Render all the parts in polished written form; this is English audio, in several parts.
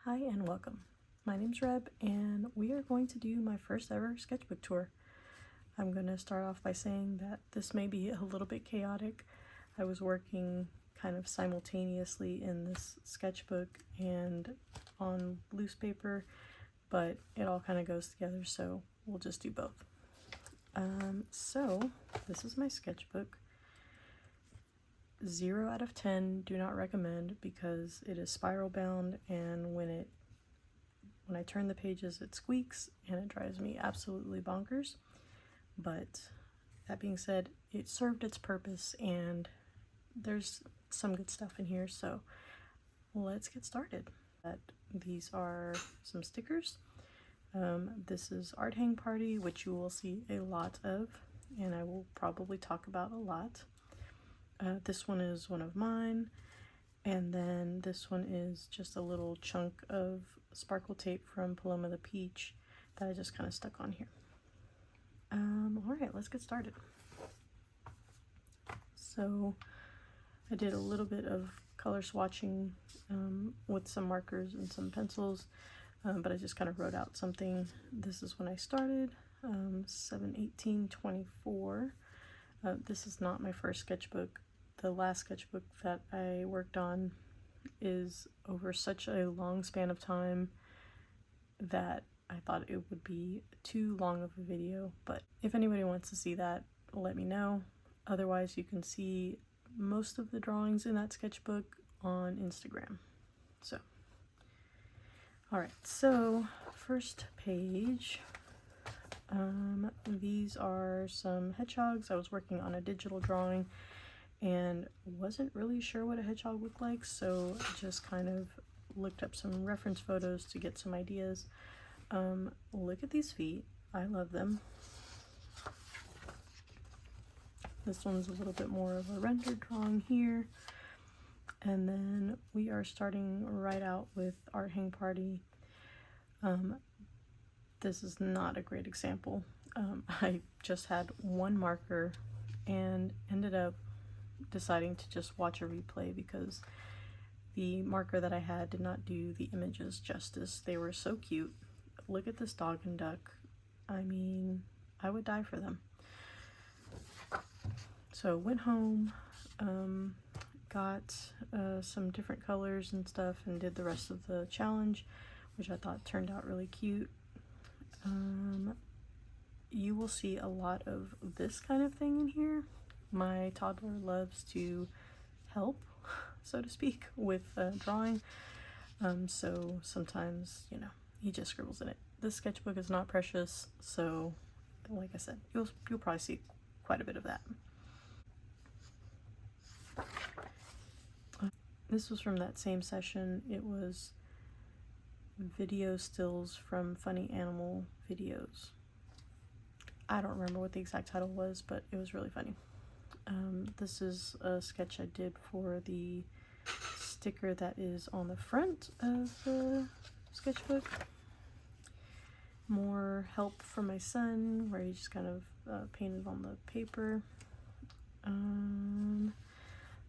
Hi and welcome. My name's Reb and we are going to do my first ever sketchbook tour. I'm going to start off by saying that this may be a little bit chaotic. I was working kind of simultaneously in this sketchbook and on loose paper, but it all kind of goes together, so we'll just do both. So this is my sketchbook. 0 out of 10 do not recommend because it is spiral bound, and when I turn the pages it squeaks and it drives me absolutely bonkers. But that being said, it served its purpose and there's some good stuff in here, so let's get started. These are some stickers. This is Art Hang Party, which you will see a lot of and I will probably talk about a lot. This one is one of mine, and then this one is just a little chunk of sparkle tape from Paloma the Peach that I just kind of stuck on here. Alright, let's get started. So I did a little bit of color swatching with some markers and some pencils, but I just kind of wrote out something. This is when I started, 7/18/24. This is not my first sketchbook. The last sketchbook that I worked on is over such a long span of time that I thought it would be too long of a video, but if anybody wants to see that, let me know. Otherwise, you can see most of the drawings in that sketchbook on Instagram. So, alright, so first page. These are some hedgehogs. I was working on a digital drawing and wasn't really sure what a hedgehog looked like, so just kind of looked up some reference photos to get some ideas. Look at these feet. I love them. This one's a little bit more of a rendered drawing here. And then we are starting right out with Art Hang Party. This is not a great example. I just had one marker and ended up deciding to just watch a replay because the marker that I had did not do the images justice. They were so cute. Look at this dog and duck. I mean, I would die for them. So went home, got some different colors and stuff and did the rest of the challenge, which I thought turned out really cute. You will see a lot of this kind of thing in here. My toddler loves to help, so to speak, with drawing, so sometimes, you know, he just scribbles in it. This sketchbook is not precious, so like I said, you'll probably see quite a bit of that. This was from that same session. It was video stills from funny animal videos. I don't remember what the exact title was, but it was really funny. This is a sketch I did for the sticker that is on the front of the sketchbook. More help from my son, where he just kind of painted on the paper.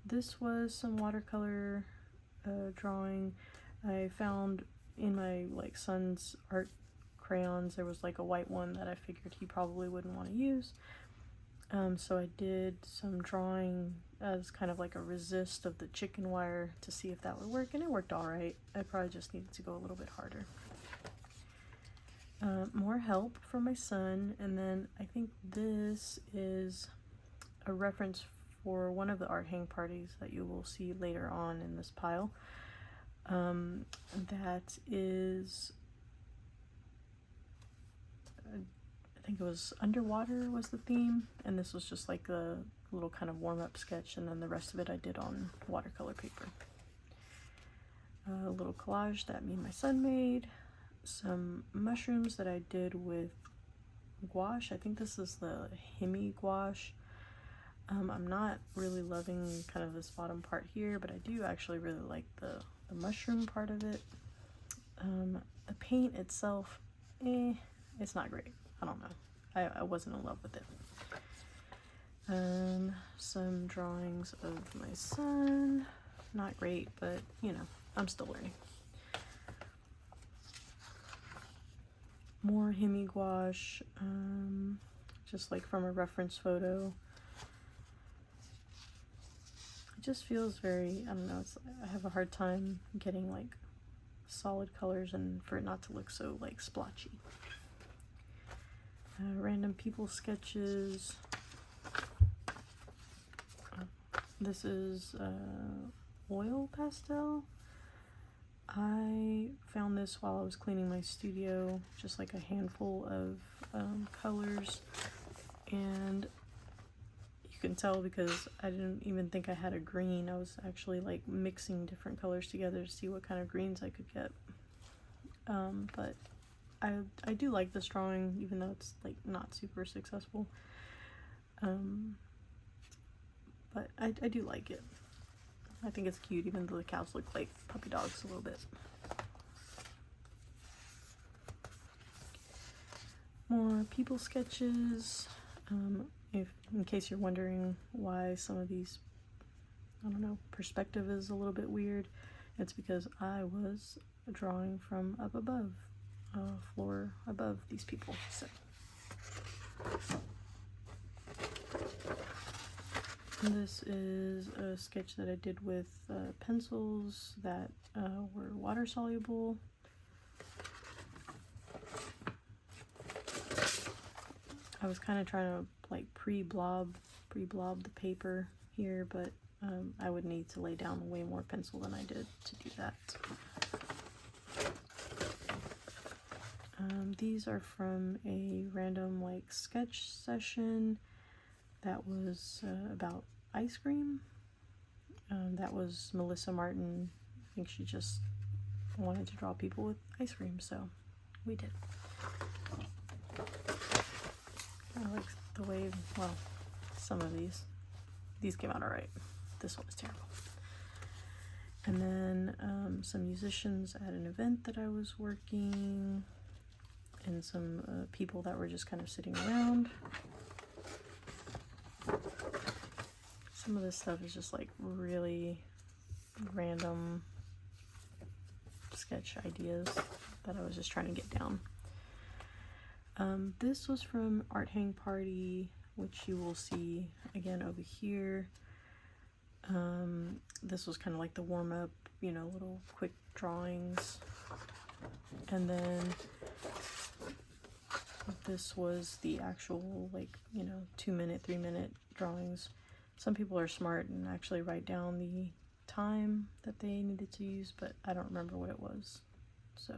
This was some watercolor drawing. I found in my son's art crayons, there was like a white one that I figured he probably wouldn't want to use. So I did some drawing as kind of like a resist of the chicken wire to see if that would work, and it worked alright. I probably just needed to go a little bit harder. More help from my son, and then I think this is a reference for one of the Art Hang Parties that you will see later on in this pile. That is, I think it was underwater was the theme, and this was just like a little kind of warm-up sketch, and then the rest of it I did on watercolor paper. A little collage that me and my son made. Some mushrooms that I did with gouache. I think this is the Hemi gouache. I'm not really loving kind of this bottom part here, but I do actually really like the mushroom part of it. The paint itself, it's not great. I don't know. I wasn't in love with it. Some drawings of my son. Not great, but you know, I'm still learning. More Hemi gouache, just like from a reference photo. It just feels very, I don't know, I have a hard time getting like solid colors and for it not to look so like splotchy. Random people sketches. This is oil pastel. I found this while I was cleaning my studio, just like a handful of colors, and you can tell because I didn't even think I had a green. I was actually like mixing different colors together to see what kind of greens I could get. But I do like this drawing, even though it's like not super successful. But I do like it. I think it's cute, even though the cows look like puppy dogs a little bit. More people sketches. In case you're wondering why some of these, I don't know, perspective is a little bit weird, it's because I was drawing from up above, floor above these people. So. This is a sketch that I did with pencils that were water soluble. I was kind of trying to like pre-blob the paper here, but I would need to lay down way more pencil than I did to do that. These are from a random like sketch session that was about ice cream. That was Melissa Martin. I think she just wanted to draw people with ice cream, so we did. I like the way, well, some of these came out alright. This one was terrible. And then some musicians at an event that I was working, and some people that were just kind of sitting around. Some of this stuff is just like really random sketch ideas that I was just trying to get down. This was from Art Hang Party, which you will see again over here. This was kind of like the warm-up, you know, little quick drawings. And then this was the actual, like, you know, 2-minute, 3-minute drawings. Some people are smart and actually write down the time that they needed to use, but I don't remember what it was. So,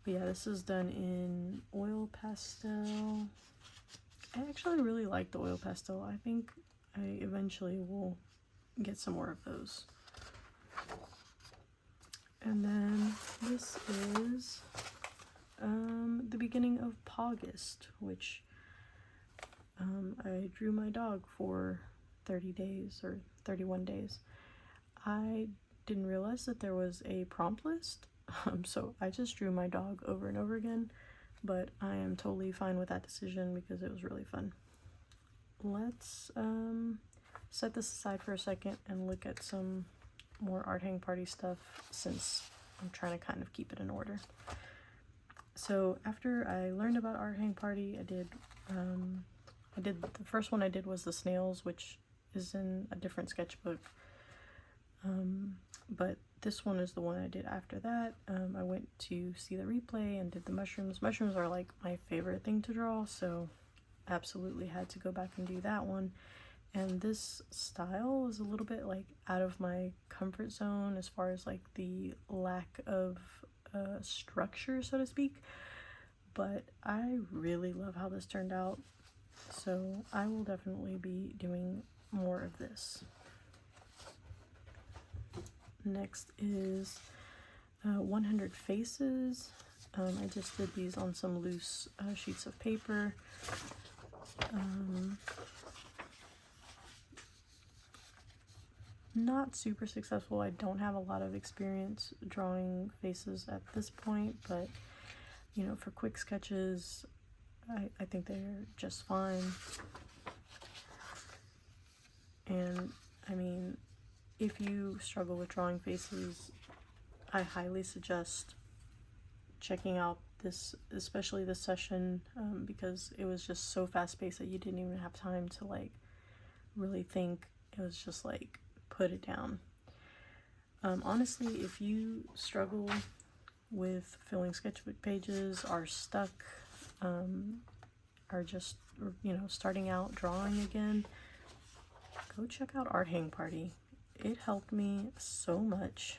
but yeah, this is done in oil pastel. I actually really like the oil pastel. I think I eventually will get some more of those. And then this is the beginning of August, which I drew my dog for 30 days or 31 days. I didn't realize that there was a prompt list, so I just drew my dog over and over again, but I am totally fine with that decision because it was really fun. Let's set this aside for a second and look at some more Art Hang Party stuff, since I'm trying to kind of keep it in order. So after I learned about Art Hang Party, the first one I did was the snails, which is in a different sketchbook. But this one is the one I did after that. I went to see the replay and did the mushrooms. Mushrooms are like my favorite thing to draw, so absolutely had to go back and do that one. And this style is a little bit like out of my comfort zone as far as like the lack of structure, so to speak. But I really love how this turned out, so I will definitely be doing more of this. Next is 100 Faces. I just did these on some loose sheets of paper. Not super successful. I don't have a lot of experience drawing faces at this point, but you know, for quick sketches, I think they're just fine. And I mean, if you struggle with drawing faces, I highly suggest checking out especially this session, because it was just so fast-paced that you didn't even have time to like really think. It was just like, put it down. Honestly, if you struggle with filling sketchbook pages, are stuck, are just, starting out drawing again, go check out Art Hang Party. It helped me so much.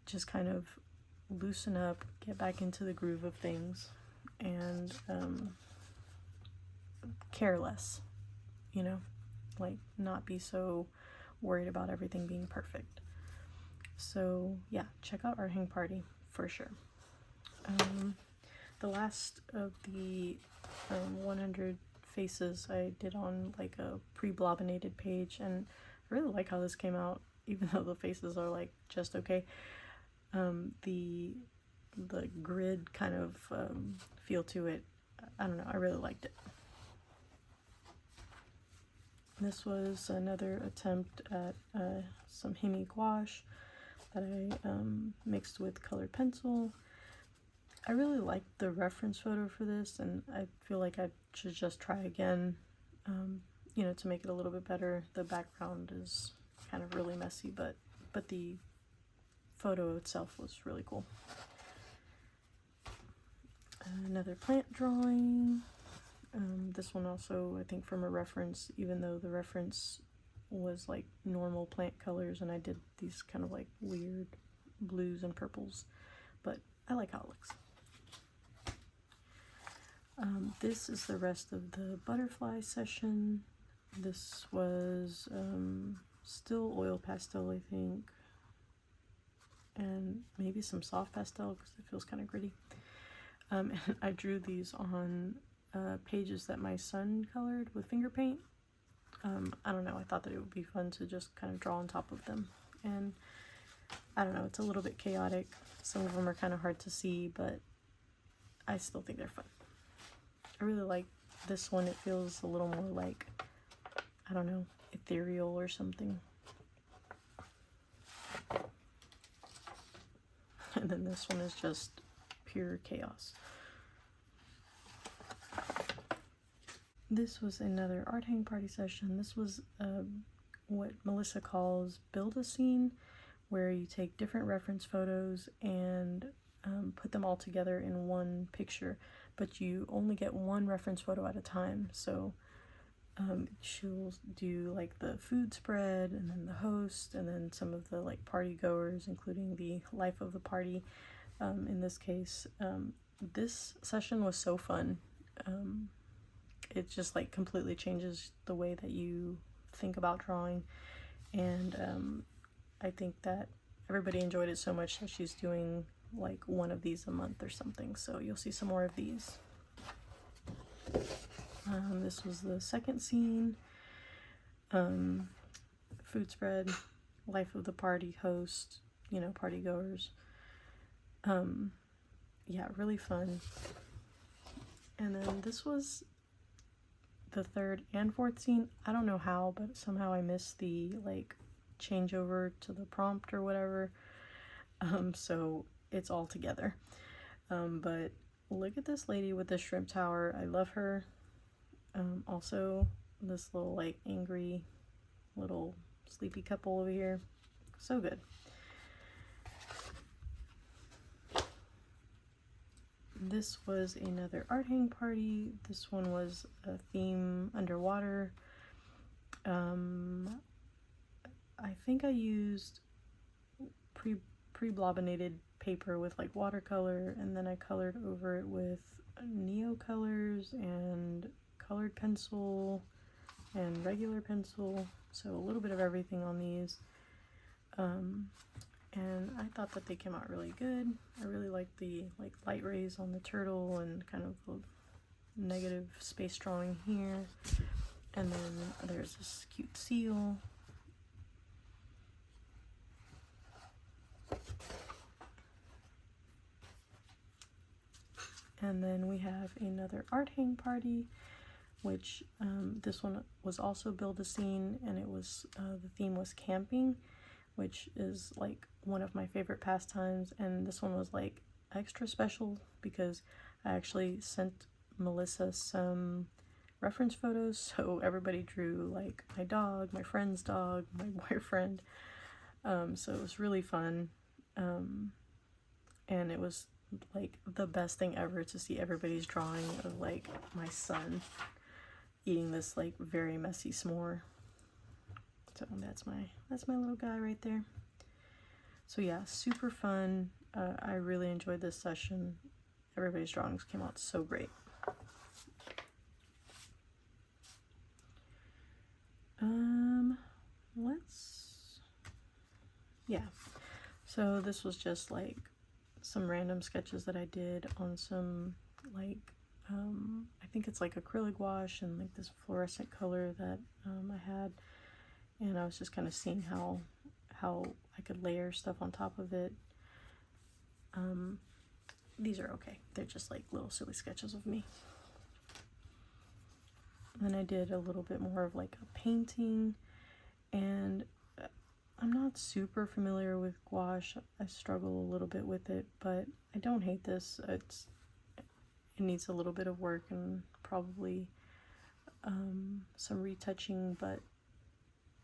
Just kind of loosen up, get back into the groove of things, and care less, like not be so worried about everything being perfect. So yeah, check out Art Hang Party for sure. The last of the 100 faces I did on like a pre-blobinated page, and I really like how this came out, even though the faces are like just okay. The grid kind of feel to it, I don't know, I really liked it. This was another attempt at some Hemi gouache that I mixed with colored pencil. I really liked the reference photo for this, and I feel like I should just try again, to make it a little bit better. The background is kind of really messy, but the photo itself was really cool. Another plant drawing. This one also, I think, from a reference, even though the reference was like normal plant colors, and I did these kind of like weird blues and purples, but I like how it looks. This is the rest of the butterfly session. This was still oil pastel, I think, and maybe some soft pastel because it feels kind of gritty. And I drew these on pages that my son colored with finger paint. I don't know, I thought that it would be fun to just kind of draw on top of them, and I don't know, it's a little bit chaotic. Some of them are kind of hard to see, but I still think they're fun. I really like this one. It feels a little more like, I don't know, ethereal or something. And then this one is just pure chaos. This was another Art Hang Party session. This was what Melissa calls build a scene, where you take different reference photos and put them all together in one picture, but you only get one reference photo at a time. So she'll do like the food spread, and then the host, and then some of the like party goers, including the life of the party. In this case, this session was so fun. It just like completely changes the way that you think about drawing, and I think that everybody enjoyed it so much that she's doing like one of these a month or something, so you'll see some more of these. This was the second scene. Food spread, life of the party, host, party goers. Yeah, really fun. And then this was the third and fourth scene. I don't know how, but somehow I missed the like changeover to the prompt or whatever. So it's all together. But look at this lady with the shrimp tower. I love her. Also this little like angry little sleepy couple over here. So good. This was another Art Hang Party. This one was a theme underwater. I think I used pre-blobinated paper with like watercolor, and then I colored over it with neo colors and colored pencil and regular pencil, so a little bit of everything on these. And I thought that they came out really good. I really liked the like light rays on the turtle and kind of the negative space drawing here. And then there's this cute seal. And then we have another Art Hang Party, which this one was also build a scene, and it was the theme was camping, which is like one of my favorite pastimes. And this one was like extra special because I actually sent Melissa some reference photos, so everybody drew like my dog, my friend's dog, my boyfriend. So it was really fun, and it was like the best thing ever to see everybody's drawing of like my son eating this like very messy s'more. So that's my little guy right there. So yeah, super fun. I really enjoyed this session. Everybody's drawings came out so great. Yeah, so this was just like some random sketches that I did on some like I think it's like acrylic wash and like this fluorescent color that I had, and I was just kind of seeing how I could layer stuff on top of it. These are okay, they're just like little silly sketches of me. And then I did a little bit more of like a painting, and I'm not super familiar with gouache. I struggle a little bit with it, but I don't hate this. It needs a little bit of work and probably some retouching, but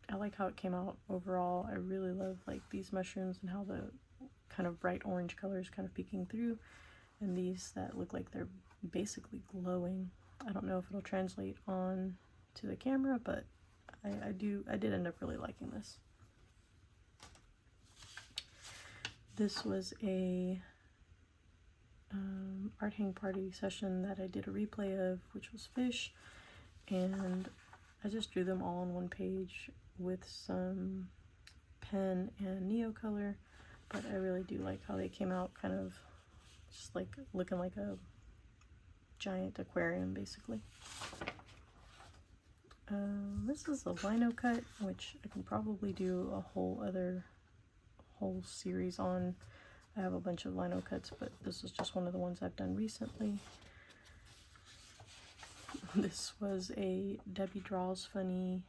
I like how it came out overall. I really love like these mushrooms and how the kind of bright orange colors kind of peeking through, and these that look like they're basically glowing. I don't know if it'll translate on to the camera, but I did end up really liking this. This was a art hang party session that I did a replay of, which was fish, and I just drew them all on one page with some pen and Neocolor, but I really do like how they came out, kind of just like looking like a giant aquarium basically. This is a lino cut, which I can probably do a whole series on. I have a bunch of lino cuts, but this is just one of the ones I've done recently. This was a Debbie Draws Funny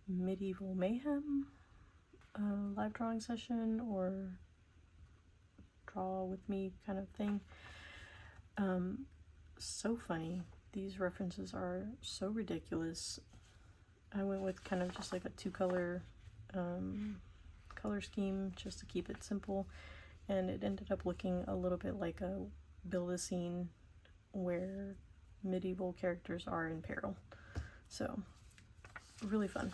Medieval Mayhem live drawing session, or draw with me kind of thing. So funny. These references are so ridiculous. I went with kind of just like a two-color color scheme just to keep it simple, and it ended up looking a little bit like a build-a-scene where medieval characters are in peril. So really fun.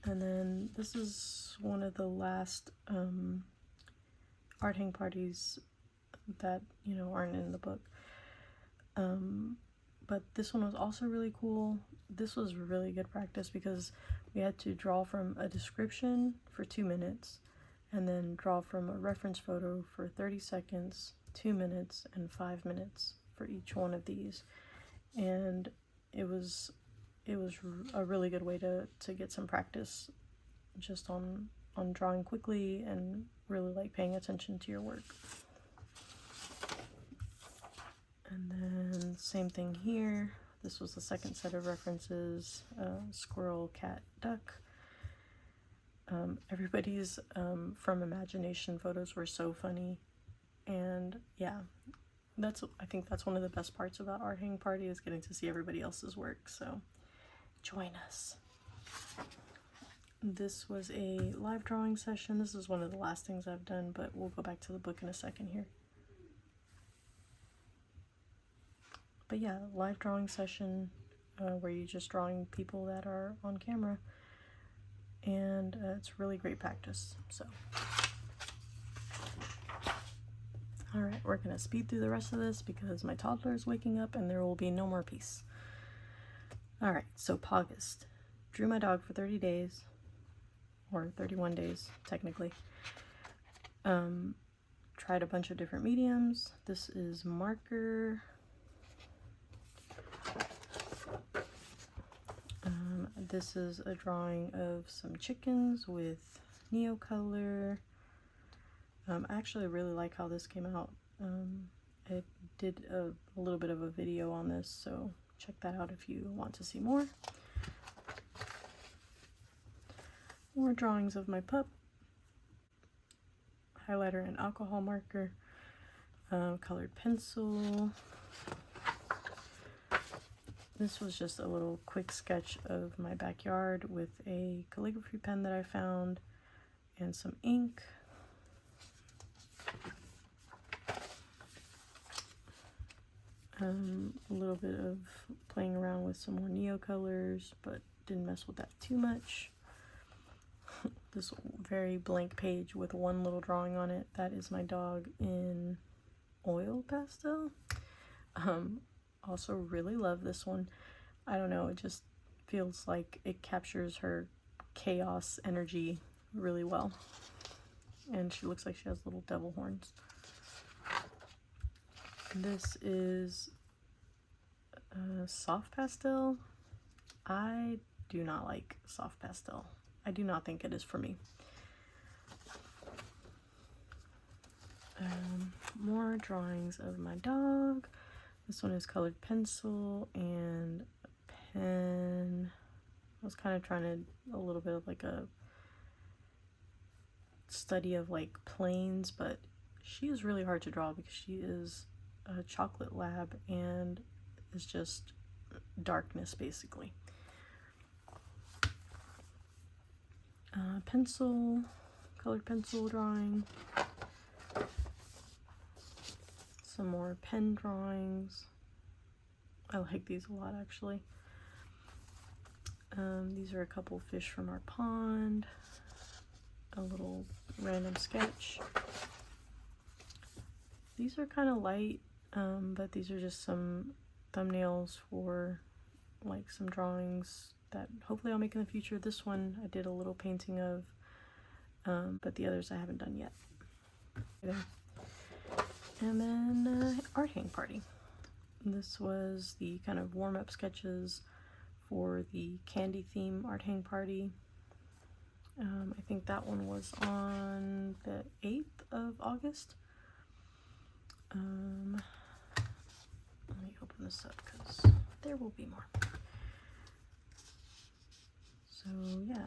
And then this is one of the last art hang parties that, you know, aren't in the book. But this one was also really cool. This was really good practice because we had to draw from a description for 2 minutes, and then draw from a reference photo for 30 seconds, 2 minutes, and 5 minutes for each one of these. And it was a really good way to get some practice just on drawing quickly and really like paying attention to your work. And then same thing here. This was the second set of references, squirrel, cat, duck. Everybody's from imagination photos were so funny, and yeah, I think that's one of the best parts about art hang party, is getting to see everybody else's work. So join us. This was a live drawing session. This is one of the last things I've done, but we'll go back to the book in a second here. But yeah, live drawing session where you're just drawing people that are on camera, and it's really great practice. So alright, we're gonna speed through the rest of this because my toddler is waking up and there will be no more peace. Alright, so Paugust. Drew my dog for 30 days, or 31 days technically. Tried a bunch of different mediums. This is marker. This is a drawing of some chickens with Neocolor. I actually really like how this came out. I did a little bit of a video on this, so check that out if you want to see more. More drawings of my pup. highlighter and alcohol marker, colored pencil. This was just a little quick sketch of my backyard with a calligraphy pen that I found and some ink. A little bit of playing around with some more neo colors, but didn't mess with that too much. This very blank page with one little drawing on it. That is my dog in oil pastel. Also really love this one. I don't know, it just feels like it captures her chaos energy really well. And she looks like she has little devil horns. This is soft pastel. I do not like soft pastel. I do not think it is for me. More drawings of my dog. This one is colored pencil and a pen. I was kind of trying to, a little bit of like a study of like planes, but she is really hard to draw because she is a chocolate lab and is just darkness basically. Pencil, colored pencil drawing. Some more pen drawings. I like these a lot actually. These are a couple fish from our pond. A little random sketch. These are kind of light, but these are just some thumbnails for like some drawings that hopefully I'll make in the future. This one I did a little painting of, but the others I haven't done yet. And then art hang party. This was the kind of warm-up sketches for the candy theme art hang party. I think that one was on the 8th of August. Let me open this up because there will be more. So yeah,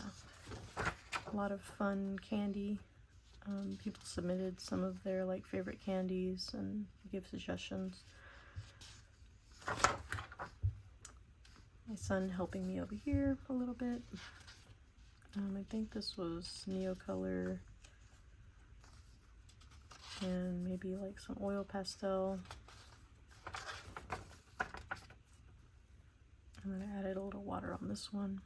a lot of fun candy. People submitted some of their like favorite candies and give suggestions. My son helping me over here a little bit. I think this was Neocolor and maybe like some oil pastel. And then I added a little water on this one.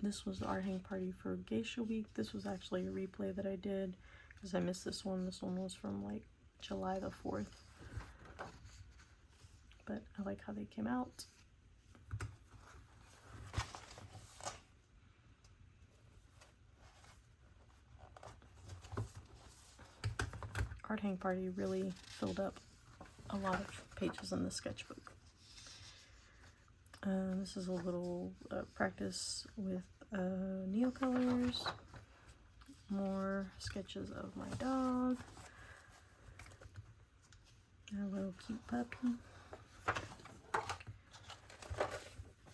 This was the art hang party for Geisha Week. This was actually a replay that I did because I missed this one. This one was from like July the 4th. But I like how they came out. Art hang party really filled up a lot of pages in the sketchbook. This is a little practice with neocolors. More sketches of my dog. A little cute puppy.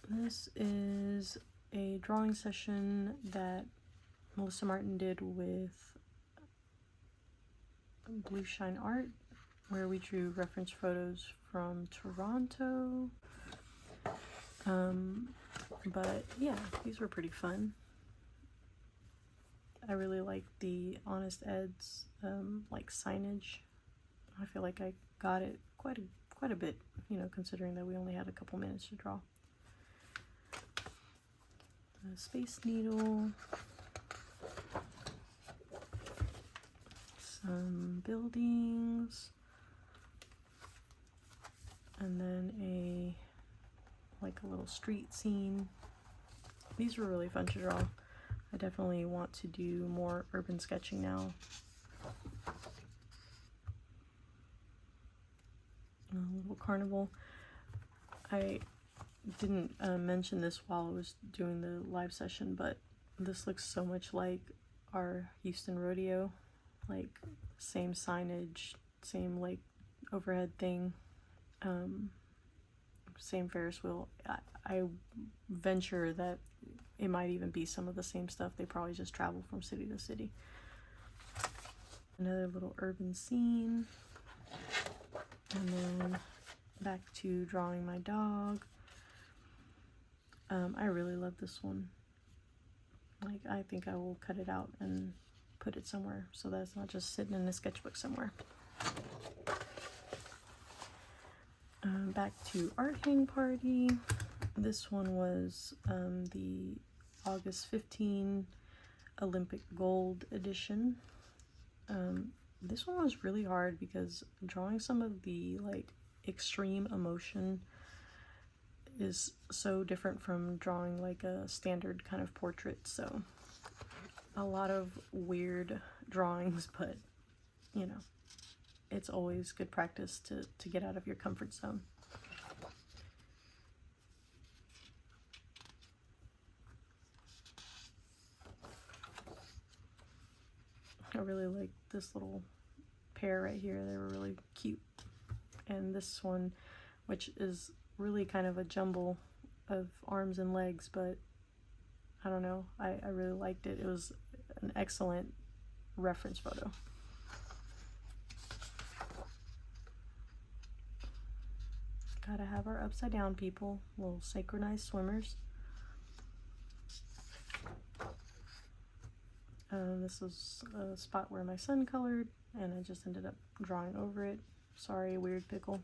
This is a drawing session that Melissa Martin did with Blue Shine Art, where we drew reference photos from Toronto. But yeah, these were pretty fun. I really like the Honest Ed's like signage. I feel like I got it quite a bit, you know, considering that we only had a couple minutes to draw. A Space Needle. Some buildings. And then like a little street scene. These were really fun to draw. I definitely want to do more urban sketching now. A little carnival. I didn't mention this while I was doing the live session, but this looks so much like our Houston rodeo. Like same signage, same like overhead thing, same Ferris wheel. I venture that it might even be some of the same stuff. They probably just travel from city to city. Another little urban scene. And then back to drawing my dog. I really love this one. Like, I think I will cut it out and put it somewhere so that it's not just sitting in a sketchbook somewhere. Back to Art Hang Party. This one was the August 15 Olympic Gold edition. This one was really hard because drawing some of the like extreme emotion is so different from drawing like a standard kind of portrait, so a lot of weird drawings, but you know, it's always good practice to get out of your comfort zone. I really like this little pair right here. They were really cute. And this one, which is really kind of a jumble of arms and legs, but I don't know, I really liked it. It was an excellent reference photo. Gotta have our upside down people, little synchronized swimmers. This was a spot where my son colored, and I just ended up drawing over it. Sorry, weird pickle.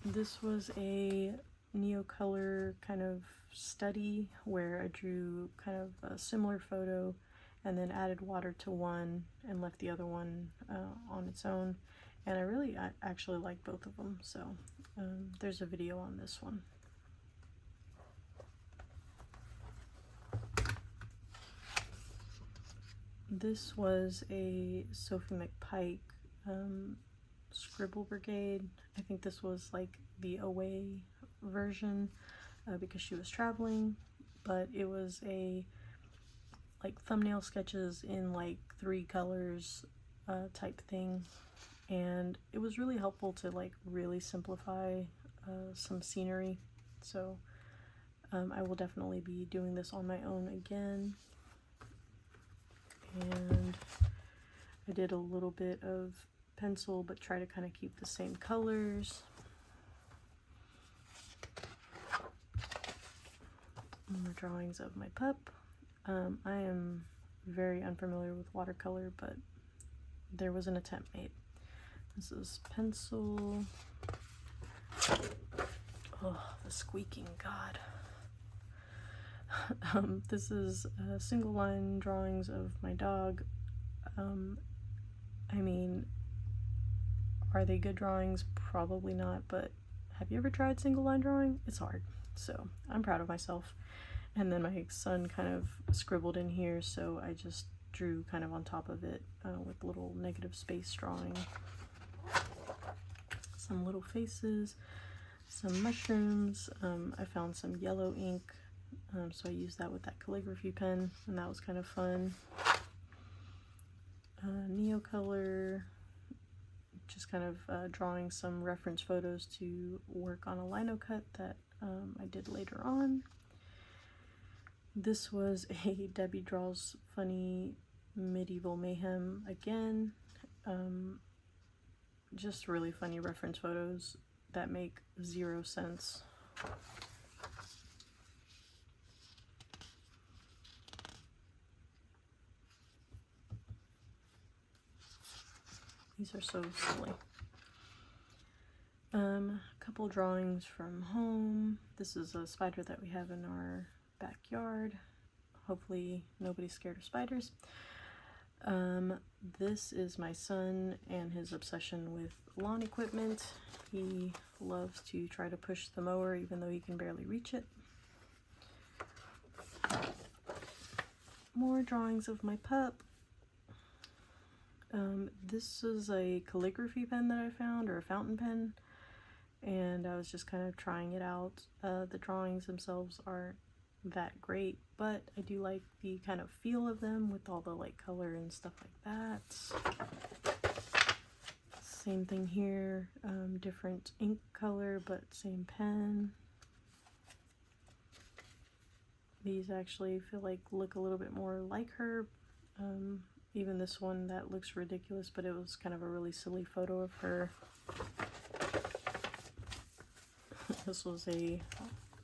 This was a Neocolor kind of study where I drew kind of a similar photo and then added water to one and left the other one on its own. And I actually like both of them, so there's a video on this one. This was a Sophie McPike Scribble Brigade. I think this was like the away version because she was traveling, but it was a like thumbnail sketches in like 3 colors type thing, and it was really helpful to like really simplify some scenery, so I will definitely be doing this on my own again. And I did a little bit of pencil, but try to kind of keep the same colors. More drawings of my pup. I am very unfamiliar with watercolor, but there was an attempt made. This is pencil. Oh, the squeaking, God. This is single line drawings of my dog. I mean, are they good drawings? Probably not, but have you ever tried single line drawing? It's hard, so I'm proud of myself. And then my son kind of scribbled in here, so I just drew kind of on top of it with little negative space drawing. Some little faces, some mushrooms. I found some yellow ink, so I used that with that calligraphy pen, and that was kind of fun. Neocolor, just kind of drawing some reference photos to work on a lino cut that I did later on. This was a Debbie Draws Funny Medieval Mayhem again. Just really funny reference photos that make 0 sense. These are so silly. A couple drawings from home. This is a spider that we have in our backyard. Hopefully nobody's scared of spiders. This is my son and his obsession with lawn equipment. He loves to try to push the mower even though he can barely reach it. More drawings of my pup. This is a calligraphy pen that I found, or a fountain pen, and I was just kind of trying it out. The drawings themselves aren't that great, but I do like the kind of feel of them with all the like color and stuff like that. Same thing here, different ink color, but same pen. These actually feel like look a little bit more like her even this one that looks ridiculous, but it was kind of a really silly photo of her. This was a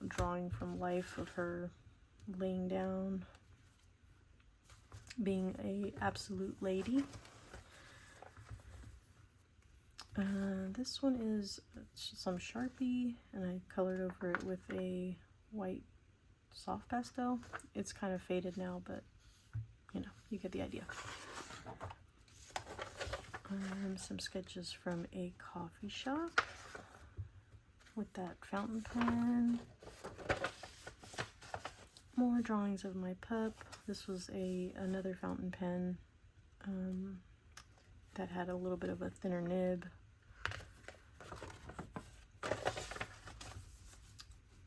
drawing from life of her laying down, being a absolute lady. This one is some Sharpie, and I colored over it with a white soft pastel. It's kind of faded now, but you know, you get the idea. Some sketches from a coffee shop with that fountain pen. More drawings of my pup. This was another fountain pen that had a little bit of a thinner nib.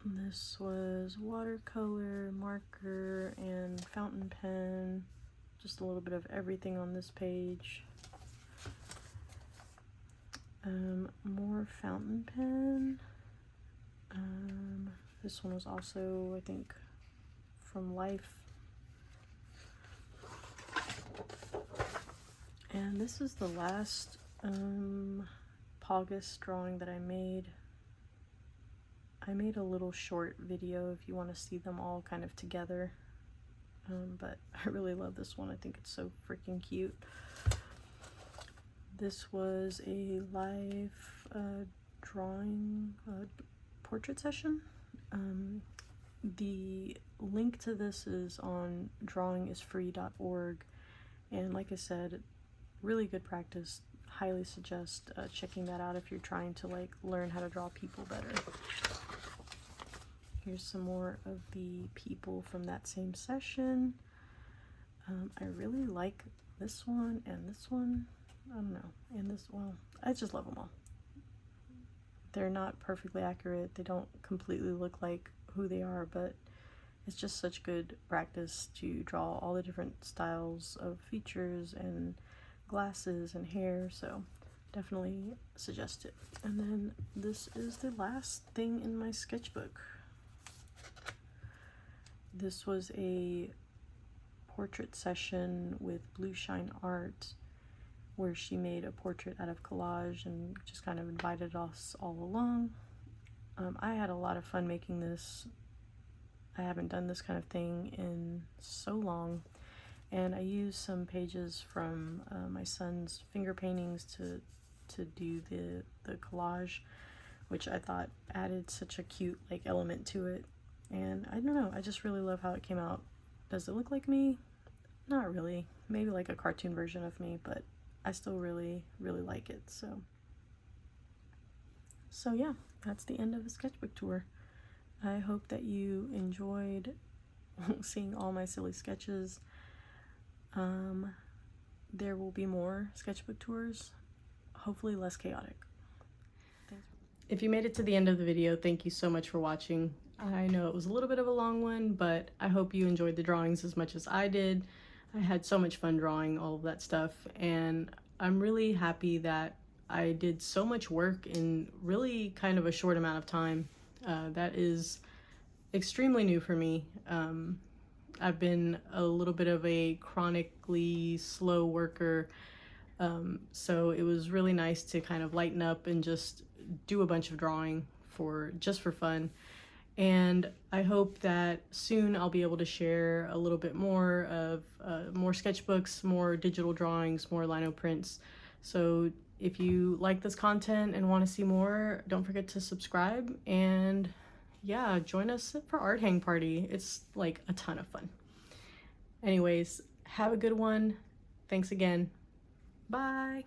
This was watercolor, marker, and fountain pen. Just a little bit of everything on this page. More fountain pen. This one was also, I think, from life. And this is the last Pogus drawing that I made. I made a little short video if you want to see them all kind of together. But I really love this one. I think it's so freaking cute. This was a live drawing portrait session. The link to this is on drawingisfree.org, and like I said, really good practice. Highly suggest checking that out if you're trying to like learn how to draw people better. Here's some more of the people from that same session. I really like this one and this one. I don't know, and this, well, I just love them all. They're not perfectly accurate. They don't completely look like who they are, but it's just such good practice to draw all the different styles of features and glasses and hair, so definitely suggest it. And then this is the last thing in my sketchbook. This was a portrait session with Blue Shine Art, where she made a portrait out of collage and just kind of invited us all along. I had a lot of fun making this. I haven't done this kind of thing in so long, and I used some pages from my son's finger paintings to do the collage, which I thought added such a cute like element to it. And I don't know, I just really love how it came out. Does it look like me? Not really. Maybe like a cartoon version of me, but I still really, really like it. So yeah, that's the end of the sketchbook tour. I hope that you enjoyed seeing all my silly sketches. There will be more sketchbook tours, hopefully less chaotic. Thanks. If you made it to the end of the video, thank you so much for watching. I know it was a little bit of a long one, but I hope you enjoyed the drawings as much as I did. I had so much fun drawing all of that stuff, and I'm really happy that I did so much work in really kind of a short amount of time. That is extremely new for me. I've been a little bit of a chronically slow worker, so it was really nice to kind of lighten up and just do a bunch of drawing just for fun. And I hope that soon I'll be able to share a little bit more of more sketchbooks, more digital drawings, more lino prints. So if you like this content and want to see more, don't forget to subscribe, and yeah, join us for Art Hang Party. It's like a ton of fun. Anyways, have a good one. Thanks again. Bye.